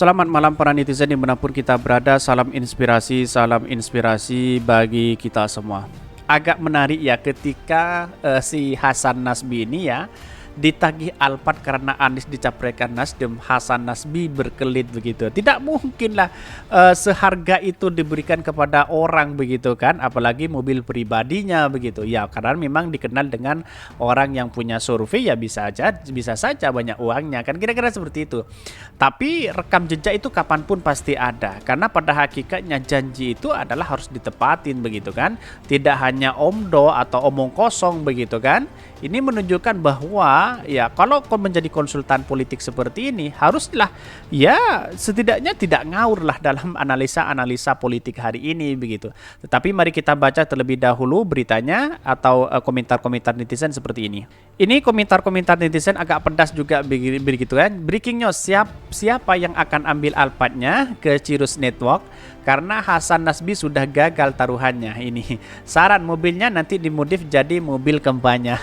Selamat malam para netizen dimanapun kita berada. Salam inspirasi bagi kita semua. Agak menarik ya ketika si Hasan Nasbi ini ya ditagih Alphard karena Anies dicapreskan Nasdem. Hasan Nasbi berkelit begitu. Tidak mungkin lah seharga itu diberikan kepada orang begitu kan, apalagi mobil pribadinya begitu. Ya karena memang dikenal dengan orang yang punya survei ya bisa saja banyak uangnya kan, kira-kira seperti itu. Tapi rekam jejak itu kapanpun pasti ada, karena pada hakikatnya janji itu adalah harus ditepatin begitu kan, tidak hanya omdo atau omong kosong begitu kan. Ini menunjukkan bahwa ya kalau kau menjadi konsultan politik seperti ini haruslah ya setidaknya tidak ngawur lah dalam analisa politik hari ini begitu. Tetapi mari kita baca terlebih dahulu beritanya atau komentar-komentar netizen seperti ini. Ini komentar-komentar netizen agak pedas juga begitu kan. Breaking news, siapa yang akan ambil Alphardnya ke Cirrus Network karena Hasan Nasbi sudah gagal taruhannya. Ini saran mobilnya nanti dimodif jadi mobil kampanye.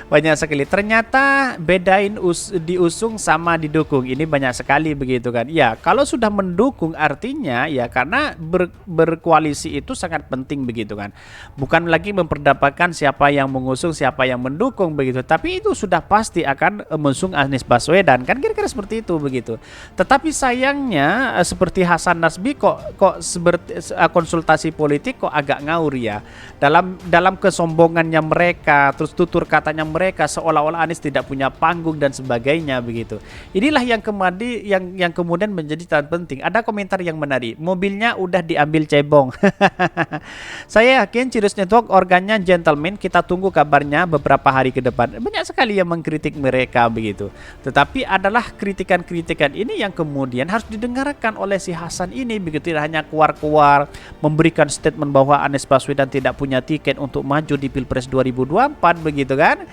Banyak sekali. Ternyata bedain diusung sama didukung. Ini banyak sekali begitu kan. Ya, kalau sudah mendukung artinya ya karena berkoalisi itu sangat penting begitu kan. Bukan lagi memperdapatkan siapa yang mengusung, siapa yang mendukung begitu. Tapi itu sudah pasti akan mengusung Anies Baswedan kan, kira-kira seperti itu begitu. Tetapi sayangnya seperti Hasan Nasbi kok konsultasi politik kok agak ngawur ya. Dalam kesombongannya mereka, terus tutur katanya mereka seolah-olah Anies tidak punya panggung dan sebagainya begitu. Inilah yang kemudian menjadi tanda penting. Ada komentar yang menarik. Mobilnya udah diambil cebong. Saya yakin Cirrus Network organnya gentleman. Kita tunggu kabarnya beberapa hari ke depan. Banyak sekali yang mengkritik mereka begitu. Tetapi adalah kritikan-kritikan ini yang kemudian harus didengarkan oleh si Hasan ini begitu. Tidak hanya keluar-keluar memberikan statement bahwa Anies Baswedan tidak punya tiket untuk maju di Pilpres 2024 begitu kan.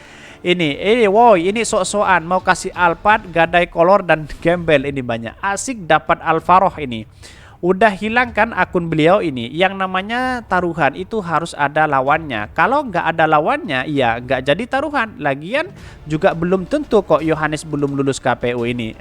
Ini sok-sokan mau kasih Alphard, gadai kolor dan gembel. Ini banyak asik dapat Alvaroh ini. Udah hilang kan akun beliau ini. Yang namanya taruhan itu harus ada lawannya. Kalau nggak ada lawannya, ya nggak jadi taruhan. Lagian juga belum tentu kok Yohanes belum lulus KPU ini.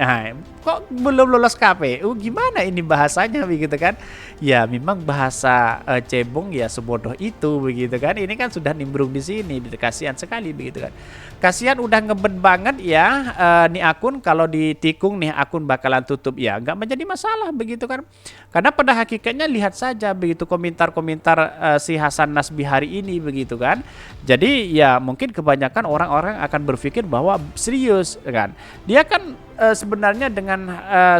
Kok belum lulus KPU? Gimana ini bahasanya begitu kan? Ya memang bahasa cebong ya sebodoh itu begitu kan. Ini kan sudah nimbrung di sini. Kasihan sekali begitu kan. Kasihan udah ngebet banget ya nih akun. Kalau ditikung nih akun bakalan tutup ya. Nggak menjadi masalah begitu kan. Karena pada hakikatnya lihat saja begitu komentar-komentar si Hasan Nasbi hari ini begitu kan. Jadi ya mungkin kebanyakan orang-orang akan berpikir bahwa serius kan. Dia kan sebenarnya dengan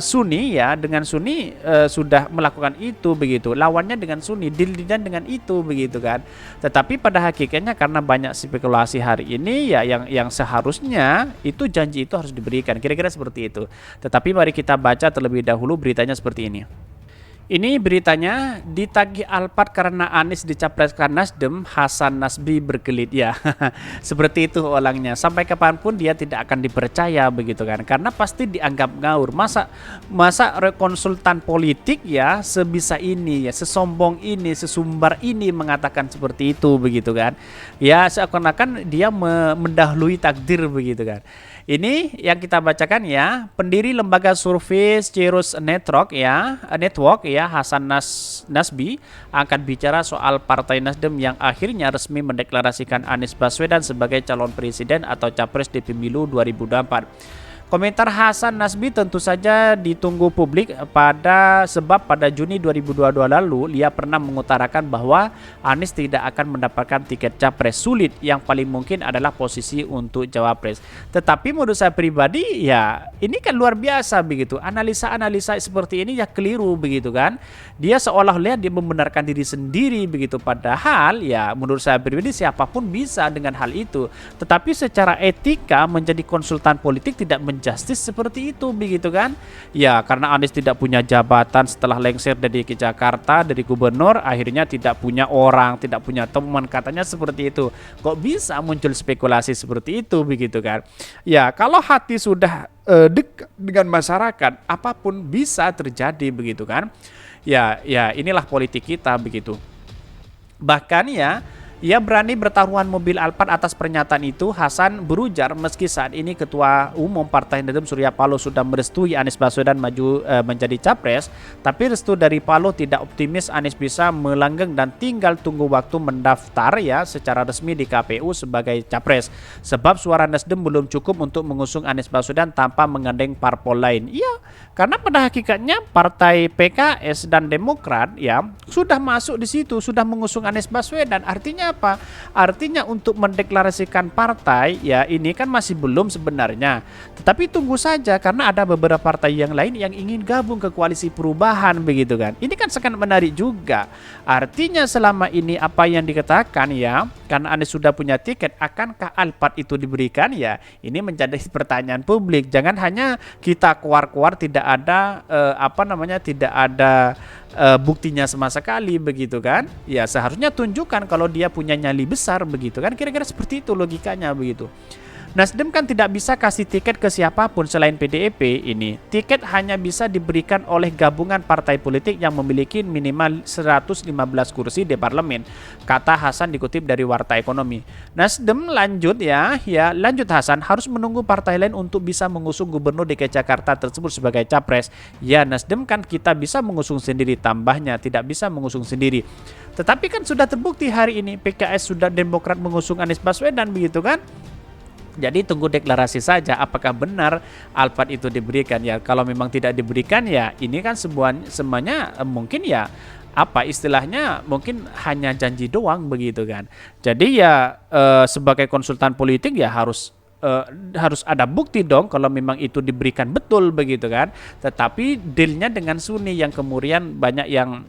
Sunni ya, dengan Sunni sudah melakukan itu begitu. Lawannya dengan Sunni, deal-dealan dengan itu begitu kan. Tetapi pada hakikatnya karena banyak spekulasi hari ini ya yang seharusnya itu janji itu harus diberikan. Kira-kira seperti itu. Tetapi mari kita baca terlebih dahulu beritanya seperti ini. Ini beritanya ditagih Alphard karena Anies dicapreskan Nasdem, Hasan Nasbi berkelit ya. Seperti itu orangnya. Sampai kapanpun dia tidak akan dipercaya begitu kan. Karena pasti dianggap ngawur. Masa konsultan politik ya sebisa ini ya, sesombong ini, sesumbar ini mengatakan seperti itu begitu kan. Ya seakan-akan dia mendahului takdir begitu kan. Ini yang kita bacakan ya, pendiri lembaga survei Cirrus Network ya, Hasan Nasbi akan bicara soal Partai Nasdem yang akhirnya resmi mendeklarasikan Anies Baswedan sebagai calon presiden atau capres di pemilu 2024. Komentar Hasan Nasbi tentu saja ditunggu publik sebab pada Juni 2022 lalu dia pernah mengutarakan bahwa Anies tidak akan mendapatkan tiket capres. Sulit, yang paling mungkin adalah posisi untuk cawapres. Tetapi menurut saya pribadi ya ini kan luar biasa begitu. Analisa-analisa seperti ini ya keliru begitu kan. Dia seolah-olah dia membenarkan diri sendiri begitu, padahal ya menurut saya pribadi siapapun bisa dengan hal itu. Tetapi secara etika menjadi konsultan politik tidak justice seperti itu begitu kan. Ya karena Anies tidak punya jabatan setelah lengser dari Jakarta, dari gubernur, akhirnya tidak punya orang, tidak punya teman, katanya seperti itu. Kok bisa muncul spekulasi seperti itu begitu kan. Ya kalau hati sudah dekat dengan masyarakat, apapun bisa terjadi begitu kan. Ya inilah politik kita begitu. Bahkan ya Ia berani bertaruhan mobil Alphard. Atas pernyataan itu, Hasan berujar meski saat ini Ketua Umum Partai Nasdem Surya Paloh sudah merestui Anies Baswedan maju menjadi capres, tapi restu dari Paloh tidak optimis Anies bisa melanggeng dan tinggal tunggu waktu mendaftar ya secara resmi di KPU sebagai capres. Sebab suara Nasdem belum cukup untuk mengusung Anies Baswedan tanpa menggandeng parpol lain. Iya, karena pada hakikatnya partai PKS dan Demokrat ya sudah masuk di situ, sudah mengusung Anies Baswedan. Artinya apa? Artinya untuk mendeklarasikan partai ya ini kan masih belum sebenarnya. Tetapi tunggu saja karena ada beberapa partai yang lain yang ingin gabung ke koalisi perubahan begitu kan. Ini kan sangat menarik juga. Artinya selama ini apa yang dikatakan ya, karena Anies sudah punya tiket, akankah Alphard itu diberikan ya? Ini menjadi pertanyaan publik. Jangan hanya kita keluar-keluar tidak ada tidak ada buktinya sama sekali begitu kan. Ya seharusnya tunjukkan kalau dia punya nyali besar begitu kan. Kira-kira seperti itu logikanya begitu. Nasdem kan tidak bisa kasih tiket ke siapapun selain PDIP ini. Tiket hanya bisa diberikan oleh gabungan partai politik yang memiliki minimal 115 kursi di parlemen, kata Hasan dikutip dari Warta Ekonomi. Nasdem lanjut lanjut Hasan harus menunggu partai lain untuk bisa mengusung gubernur DKI Jakarta tersebut sebagai capres. Ya Nasdem kan kita bisa mengusung sendiri, tambahnya tidak bisa mengusung sendiri. Tetapi kan sudah terbukti hari ini PKS sudah Demokrat mengusung Anies Baswedan begitu kan. Jadi tunggu deklarasi saja apakah benar Alphard itu diberikan ya. Kalau memang tidak diberikan ya ini kan semuanya mungkin ya apa istilahnya mungkin hanya janji doang begitu kan. Jadi ya sebagai konsultan politik ya harus ada bukti dong kalau memang itu diberikan betul begitu kan. Tetapi dealnya dengan Suni yang kemudian banyak yang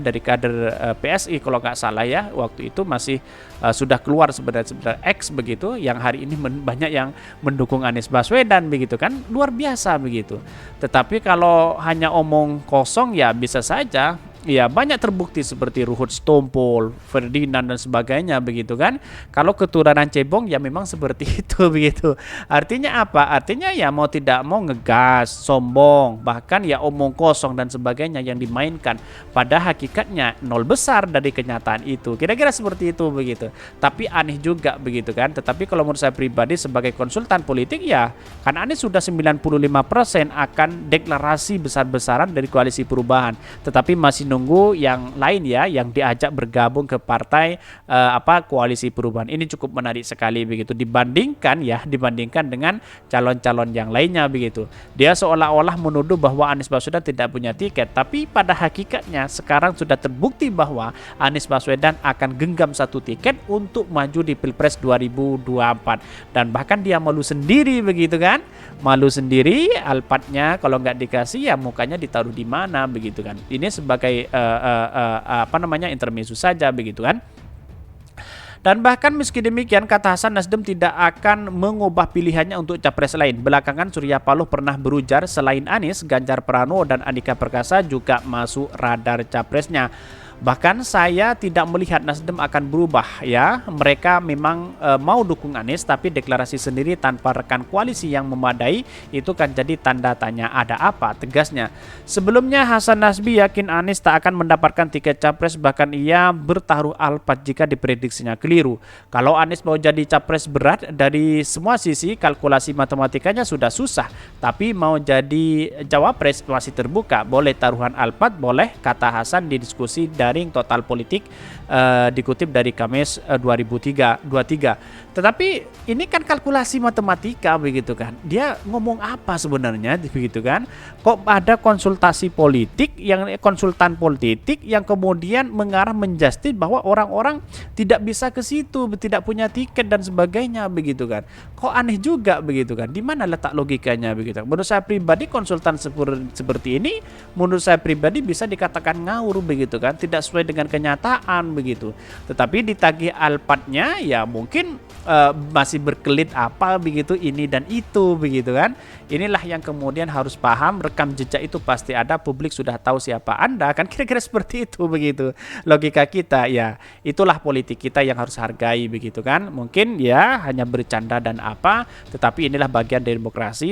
dari kader PSI kalau nggak salah ya waktu itu masih sudah keluar sebenarnya X begitu yang hari ini banyak yang mendukung Anies Baswedan begitu kan, luar biasa begitu. Tetapi kalau hanya omong kosong ya bisa saja. Ya banyak terbukti seperti Ruhut Stompul, Ferdinand dan sebagainya begitu kan. Kalau keturunan cebong ya memang seperti itu begitu. Artinya apa? Artinya ya mau tidak mau ngegas, sombong, bahkan ya omong kosong dan sebagainya yang dimainkan. Pada hakikatnya nol besar dari kenyataan itu. Kira-kira seperti itu begitu. Tapi aneh juga begitu kan. Tetapi kalau menurut saya pribadi sebagai konsultan politik ya kan Anies sudah 95% akan deklarasi besar-besaran dari koalisi perubahan. Tetapi masih nunggu yang lain ya yang diajak bergabung ke partai koalisi perubahan. Ini cukup menarik sekali begitu dibandingkan dengan calon-calon yang lainnya begitu. Dia seolah-olah menuduh bahwa Anies Baswedan tidak punya tiket, tapi pada hakikatnya sekarang sudah terbukti bahwa Anies Baswedan akan genggam satu tiket untuk maju di Pilpres 2024 dan bahkan dia malu sendiri begitu kan. Malu sendiri Alphardnya kalau nggak dikasih ya mukanya ditaruh di mana begitu kan. Ini sebagai intermezzo saja begitu kan. Dan bahkan meski demikian kata Hasan Nasdem tidak akan mengubah pilihannya untuk capres lain. Belakangan Surya Paloh pernah berujar selain Anies, Ganjar Pranowo dan Andika Perkasa juga masuk radar capresnya. Bahkan saya tidak melihat Nasdem akan berubah ya. Mereka memang mau dukung Anies tapi deklarasi sendiri tanpa rekan koalisi yang memadai itu kan jadi tanda tanya ada apa tegasnya. Sebelumnya Hasan Nasbi yakin Anies tak akan mendapatkan tiket capres, bahkan ia bertaruh Alphard jika diprediksinya keliru. Kalau Anies mau jadi capres berat dari semua sisi, kalkulasi matematikanya sudah susah. Tapi mau jadi cawapres masih terbuka. Boleh taruhan Alphard, boleh, kata Hasan di diskusi daring Total Politik dikutip dari Kamis 2023. Tetapi ini kan kalkulasi matematika begitu kan. Dia ngomong apa sebenarnya begitu kan? Kok ada konsultan politik yang kemudian mengarah menjustis bahwa orang-orang tidak bisa ke situ, tidak punya tiket dan sebagainya begitu kan. Kok aneh juga begitu kan. Di mana letak logikanya begitu. Menurut saya pribadi konsultan seperti ini menurut saya pribadi bisa dikatakan ngawur begitu kan, tidak sesuai dengan kenyataan begitu. Tetapi ditagih Alphardnya ya mungkin masih berkelit apa begitu ini dan itu begitu kan. Inilah yang kemudian harus paham, rekam jejak itu pasti ada, publik sudah tahu siapa Anda kan, kira-kira seperti itu begitu logika kita ya. Itulah politik kita yang harus hargai begitu kan. Mungkin ya hanya bercanda dan apa, tetapi inilah bagian dari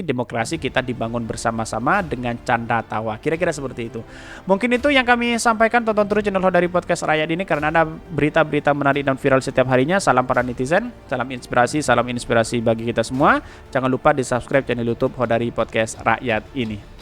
demokrasi kita dibangun bersama-sama dengan canda tawa, kira-kira seperti itu. Mungkin itu yang kami sampaikan, tonton terus channel Hodari Podcast Rakyat ini karena ada berita-berita menarik dan viral setiap harinya. Salam para netizen, salam inspirasi bagi kita semua. Jangan lupa di subscribe channel YouTube Hodari Podcast Rakyat ini.